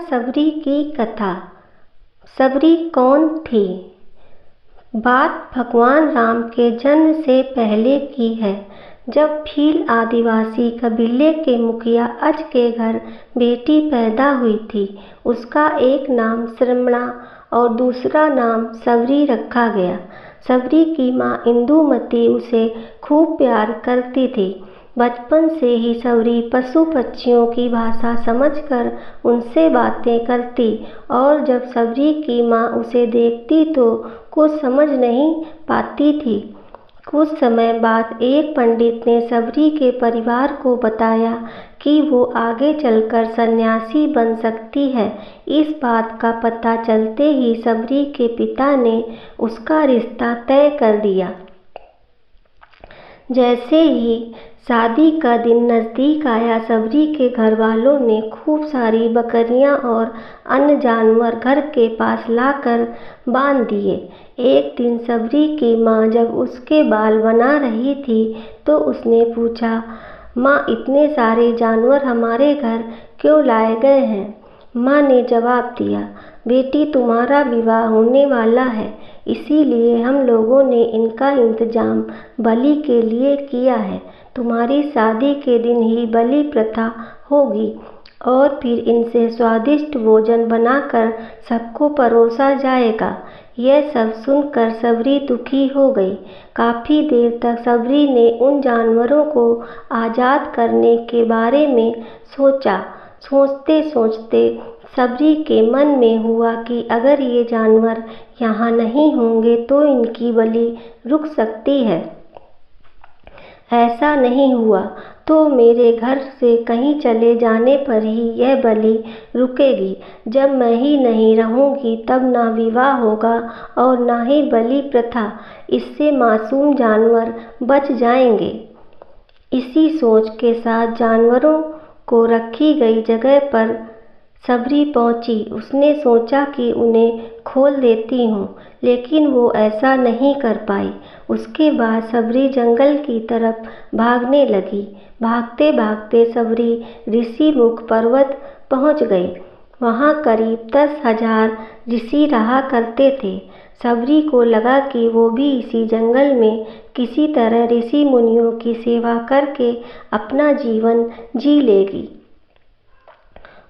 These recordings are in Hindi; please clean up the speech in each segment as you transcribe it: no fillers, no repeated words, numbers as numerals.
सबरी की कथा। सबरी कौन थी? बात भगवान राम के जन्म से पहले की है, जब भील आदिवासी कबीले के मुखिया अज के घर बेटी पैदा हुई थी। उसका एक नाम श्रमणा और दूसरा नाम सबरी रखा गया। सबरी की माँ इंदुमती उसे खूब प्यार करती थी। बचपन से ही सबरी पशु पक्षियों की भाषा समझकर उनसे बातें करती और जब सबरी की माँ उसे देखती तो कुछ समझ नहीं पाती थी। कुछ समय बाद एक पंडित ने सबरी के परिवार को बताया कि वो आगे चलकर सन्यासी बन सकती है। इस बात का पता चलते ही सबरी के पिता ने उसका रिश्ता तय कर दिया। जैसे ही शादी का दिन नज़दीक आया, सबरी के घर वालों ने खूब सारी बकरियां और अन्य जानवर घर के पास लाकर बांध दिए। एक दिन सबरी की माँ जब उसके बाल बना रही थी तो उसने पूछा, माँ इतने सारे जानवर हमारे घर क्यों लाए गए हैं? माँ ने जवाब दिया, बेटी तुम्हारा विवाह होने वाला है, इसीलिए हम लोगों ने इनका इंतजाम बलि के लिए किया है। तुम्हारी शादी के दिन ही बलि प्रथा होगी और फिर इनसे स्वादिष्ट भोजन बनाकर सबको परोसा जाएगा। यह सब सुनकर सबरी दुखी हो गई। काफ़ी देर तक सबरी ने उन जानवरों को आज़ाद करने के बारे में सोचा। सोचते सोचते सबरी के मन में हुआ कि अगर ये जानवर यहाँ नहीं होंगे तो इनकी बलि रुक सकती है। ऐसा नहीं हुआ तो मेरे घर से कहीं चले जाने पर ही यह बलि रुकेगी। जब मैं ही नहीं रहूँगी तब ना विवाह होगा और ना ही बलि प्रथा। इससे मासूम जानवर बच जाएंगे। इसी सोच के साथ जानवरों को रखी गई जगह पर सबरी पहुंची। उसने सोचा कि उन्हें खोल देती हूँ, लेकिन वो ऐसा नहीं कर पाई। उसके बाद सबरी जंगल की तरफ भागने लगी। भागते भागते सबरी ऋषि मुख पर्वत पहुँच गई। वहाँ करीब 10,000 ऋषि रहा करते थे। सबरी को लगा कि वो भी इसी जंगल में किसी तरह ऋषि मुनियों की सेवा करके अपना जीवन जी लेगी।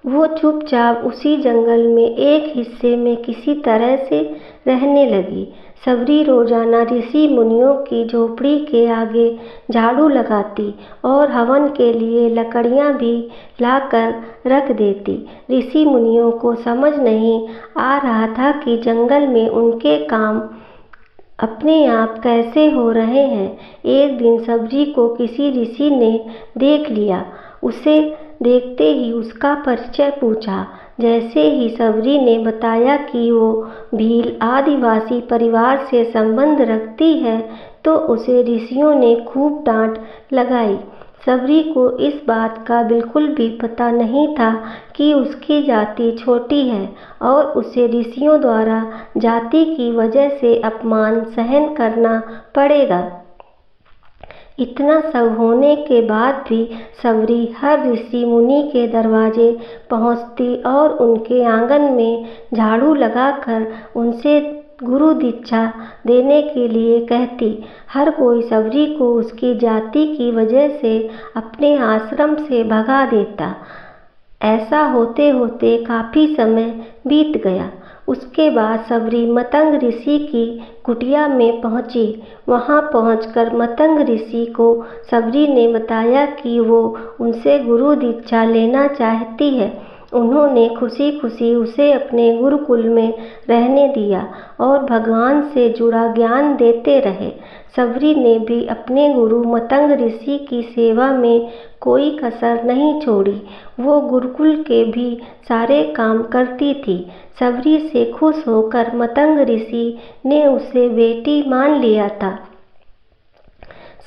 वो चुपचाप उसी जंगल में एक हिस्से में किसी तरह से रहने लगी। सबरी रोजाना ऋषि मुनियों की झोपड़ी के आगे झाड़ू लगाती और हवन के लिए लकड़ियाँ भी लाकर रख देती। ऋषि मुनियों को समझ नहीं आ रहा था कि जंगल में उनके काम अपने आप कैसे हो रहे हैं। एक दिन सबरी को किसी ऋषि ने देख लिया। उसे देखते ही उसका परिचय पूछा। जैसे ही सबरी ने बताया कि वो भील आदिवासी परिवार से संबंध रखती है तो उसे ऋषियों ने खूब डांट लगाई। सबरी को इस बात का बिल्कुल भी पता नहीं था कि उसकी जाति छोटी है और उसे ऋषियों द्वारा जाति की वजह से अपमान सहन करना पड़ेगा। इतना सब होने के बाद भी सबरी हर ऋषि मुनि के दरवाजे पहुँचती और उनके आंगन में झाड़ू लगाकर उनसे गुरु दीक्षा देने के लिए कहती। हर कोई सबरी को उसकी जाति की वजह से अपने आश्रम से भगा देता। ऐसा होते होते काफ़ी समय बीत गया। उसके बाद सबरी मतंग ऋषि की कुटिया में पहुंची। वहां पहुंचकर मतंग ऋषि को सबरी ने बताया कि वो उनसे गुरु दीक्षा लेना चाहती है। उन्होंने खुशी खुशी उसे अपने गुरुकुल में रहने दिया और भगवान से जुड़ा ज्ञान देते रहे। सबरी ने भी अपने गुरु मतंग ऋषि की सेवा में कोई कसर नहीं छोड़ी। वो गुरुकुल के भी सारे काम करती थी। सबरी से खुश होकर मतंग ऋषि ने उसे बेटी मान लिया था।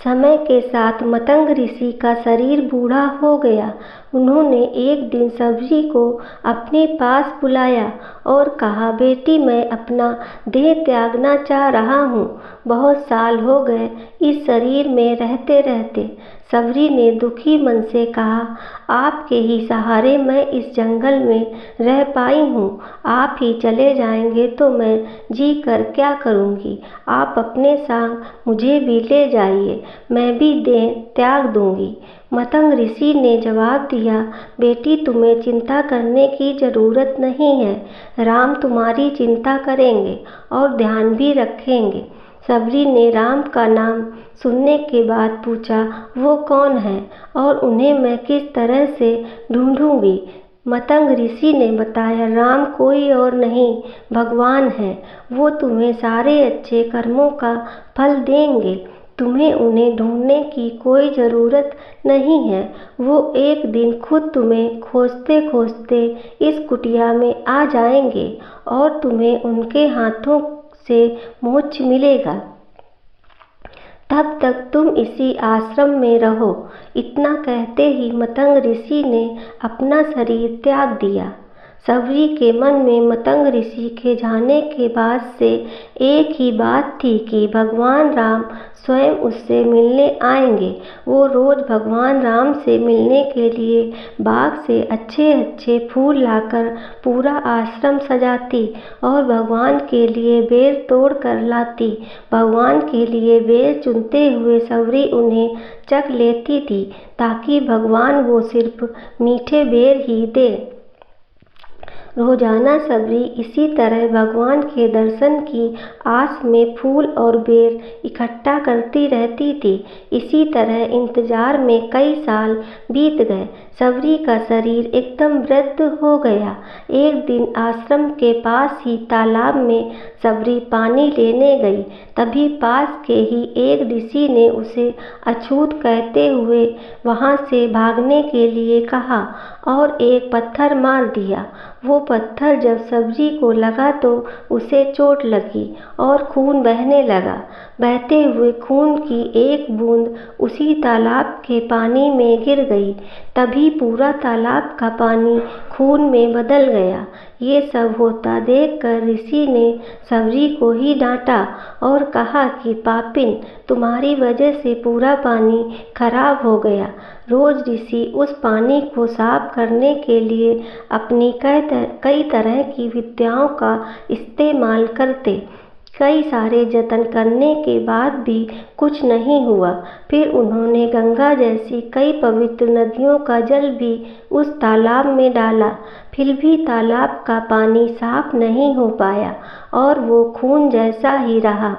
समय के साथ मतंग ऋषि का शरीर बूढ़ा हो गया। उन्होंने एक दिन सबरी को अपने पास बुलाया और कहा, बेटी मैं अपना देह त्यागना चाह रहा हूँ। बहुत साल हो गए इस शरीर में रहते रहते। सबरी ने दुखी मन से कहा, आपके ही सहारे मैं इस जंगल में रह पाई हूँ। आप ही चले जाएंगे तो मैं जी कर क्या करूँगी। आप अपने संग मुझे भी ले जाइए, मैं भी देह त्याग दूँगी। मतंग ऋषि ने जवाब दिया, बेटी तुम्हें चिंता करने की ज़रूरत नहीं है। राम तुम्हारी चिंता करेंगे और ध्यान भी रखेंगे। सबरी ने राम का नाम सुनने के बाद पूछा, वो कौन है और उन्हें मैं किस तरह से ढूंढूंगी। मतंग ऋषि ने बताया, राम कोई और नहीं भगवान है। वो तुम्हें सारे अच्छे कर्मों का फल देंगे। तुम्हें उन्हें ढूंढने की कोई ज़रूरत नहीं है। वो एक दिन खुद तुम्हें खोजते खोजते इस कुटिया में आ जाएंगे और तुम्हें उनके हाथों से मोक्ष मिलेगा। तब तक तुम इसी आश्रम में रहो। इतना कहते ही मतंग ऋषि ने अपना शरीर त्याग दिया। सबरी के मन में मतंग ऋषि के जाने के बाद से एक ही बात थी कि भगवान राम स्वयं उससे मिलने आएंगे। वो रोज़ भगवान राम से मिलने के लिए बाग से अच्छे अच्छे फूल लाकर पूरा आश्रम सजाती और भगवान के लिए बेर तोड़ कर लाती। भगवान के लिए बेर चुनते हुए सबरी उन्हें चख लेती थी ताकि भगवान वो सिर्फ मीठे बेर ही दे। रोजाना सबरी इसी तरह भगवान के दर्शन की आस में फूल और बेर इकट्ठा करती रहती थी। इसी तरह इंतजार में कई साल बीत गए। सबरी का शरीर एकदम वृद्ध हो गया। एक दिन आश्रम के पास ही तालाब में सबरी पानी लेने गई। तभी पास के ही एक ऋषि ने उसे अछूत कहते हुए वहाँ से भागने के लिए कहा और एक पत्थर मार दिया। वो पत्थर जब सबरी को लगा तो उसे चोट लगी और खून बहने लगा। बहते हुए खून की एक बूंद उसी तालाब के पानी में गिर गई। तभी पूरा तालाब का पानी खून में बदल गया। ये सब होता देखकर ऋषि ने सबरी को ही डांटा और कहा कि पापिन, तुम्हारी वजह से पूरा पानी खराब हो गया। रोज ऋषि उस पानी को साफ करने के लिए अपनी कई तरह की विद्याओं का इस्तेमाल करते। कई सारे जतन करने के बाद भी कुछ नहीं हुआ। फिर उन्होंने गंगा जैसी कई पवित्र नदियों का जल भी उस तालाब में डाला, फिर भी तालाब का पानी साफ नहीं हो पाया और वो खून जैसा ही रहा।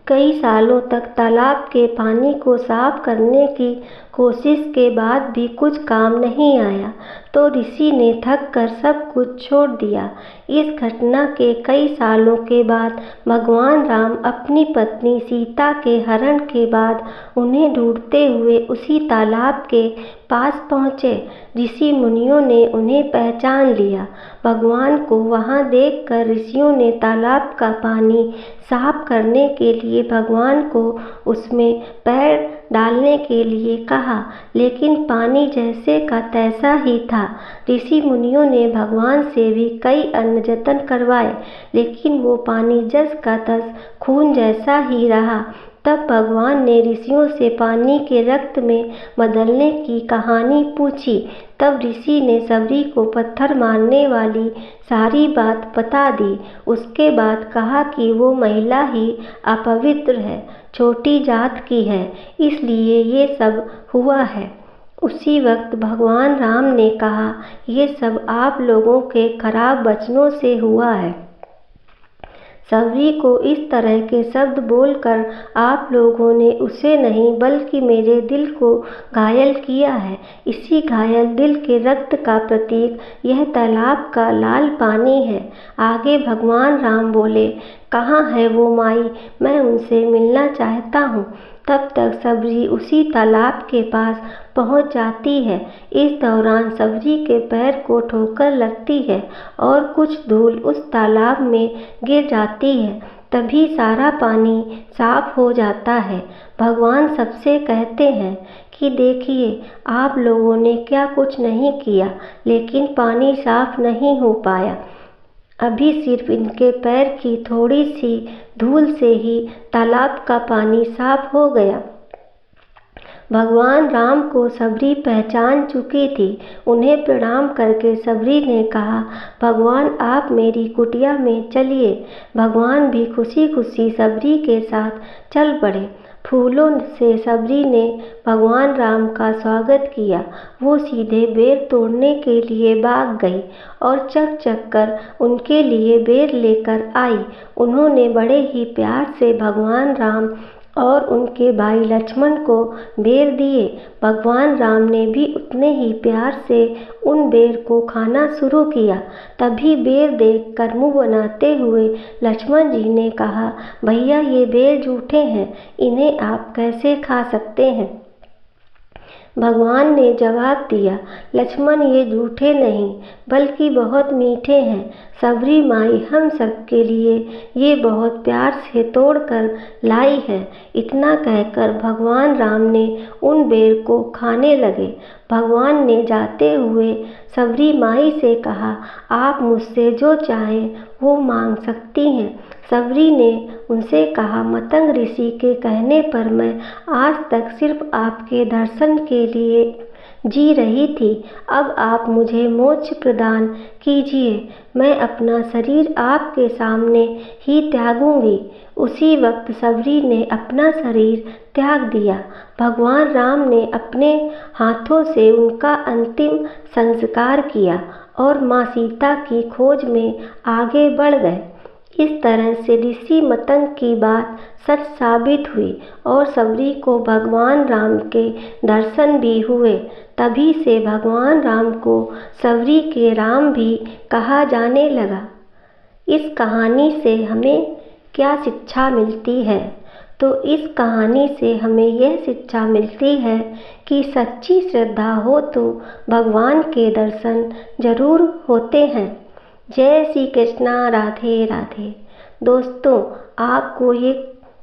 कई सालों तक तालाब के पानी को साफ करने की कोशिश के बाद भी कुछ काम नहीं आया तो ऋषि ने थक कर सब कुछ छोड़ दिया। इस घटना के कई सालों के बाद भगवान राम अपनी पत्नी सीता के हरण के बाद उन्हें ढूंढते हुए उसी तालाब के पास पहुँचे। ऋषि मुनियों ने उन्हें पहचान लिया। भगवान को वहाँ देखकर ऋषियों ने तालाब का पानी साफ करने के लिए भगवान को उसमें पैर डालने के लिए कहा, लेकिन पानी जैसे का तैसा ही था। ऋषि मुनियों ने भगवान से भी कई अन्य जतन करवाए, लेकिन वो पानी जस का तस खून जैसा ही रहा। तब भगवान ने ऋषियों से पानी के रक्त में बदलने की कहानी पूछी। तब ऋषि ने सबरी को पत्थर मारने वाली सारी बात बता दी। उसके बाद कहा कि वो महिला ही अपवित्र है, छोटी जात की है, इसलिए ये सब हुआ है। उसी वक्त भगवान राम ने कहा, ये सब आप लोगों के खराब वचनों से हुआ है। सबरी को इस तरह के शब्द बोलकर आप लोगों ने उसे नहीं बल्कि मेरे दिल को घायल किया है। इसी घायल दिल के रक्त का प्रतीक यह तालाब का लाल पानी है। आगे भगवान राम बोले, कहाँ है वो माई, मैं उनसे मिलना चाहता हूँ। तब तक सबरी उसी तालाब के पास पहुंच जाती है। इस दौरान सबरी के पैर को ठोकर लगती है और कुछ धूल उस तालाब में गिर जाती है। तभी सारा पानी साफ हो जाता है। भगवान सबसे कहते हैं कि देखिए, आप लोगों ने क्या कुछ नहीं किया, लेकिन पानी साफ नहीं हो पाया। अभी सिर्फ इनके पैर की थोड़ी सी धूल से ही तालाब का पानी साफ हो गया। भगवान राम को सबरी पहचान चुकी थी। उन्हें प्रणाम करके सबरी ने कहा, भगवान आप मेरी कुटिया में चलिए। भगवान भी खुशी खुशी सबरी के साथ चल पड़े। फूलों से सबरी ने भगवान राम का स्वागत किया। वो सीधे बेर तोड़ने के लिए भाग गई और चक चक कर उनके लिए बेर लेकर आई। उन्होंने बड़े ही प्यार से भगवान राम और उनके भाई लक्ष्मण को बेर दिए। भगवान राम ने भी उतने ही प्यार से उन बेर को खाना शुरू किया। तभी बेर देखकर मुंह बनाते हुए लक्ष्मण जी ने कहा, भैया ये बेर जूठे हैं, इन्हें आप कैसे खा सकते हैं? भगवान ने जवाब दिया, लक्ष्मण ये जूठे नहीं बल्कि बहुत मीठे हैं। सबरी माई हम सबके लिए ये बहुत प्यार से तोड़कर लाई है। इतना कहकर भगवान राम ने उन बेर को खाने लगे। भगवान ने जाते हुए सबरी माई से कहा, आप मुझसे जो चाहें वो मांग सकती हैं। सबरी ने उनसे कहा, मतंग ऋषि के कहने पर मैं आज तक सिर्फ आपके दर्शन के लिए जी रही थी। अब आप मुझे मोक्ष प्रदान कीजिए। मैं अपना शरीर आपके सामने ही त्यागूंगी। उसी वक्त सबरी ने अपना शरीर त्याग दिया। भगवान राम ने अपने हाथों से उनका अंतिम संस्कार किया और माँ सीता की खोज में आगे बढ़ गए। इस तरह से ऋषि मतंग की बात सच साबित हुई और सबरी को भगवान राम के दर्शन भी हुए। तभी से भगवान राम को सबरी के राम भी कहा जाने लगा। इस कहानी से हमें क्या शिक्षा मिलती है? तो इस कहानी से हमें यह शिक्षा मिलती है कि सच्ची श्रद्धा हो तो भगवान के दर्शन जरूर होते हैं। जय श्री कृष्णा, राधे राधे। दोस्तों, आपको ये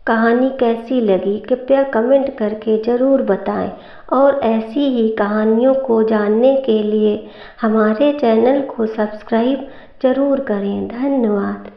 कहानी कैसी लगी कृपया कमेंट करके ज़रूर बताएं और ऐसी ही कहानियों को जानने के लिए हमारे चैनल को सब्सक्राइब ज़रूर करें। धन्यवाद।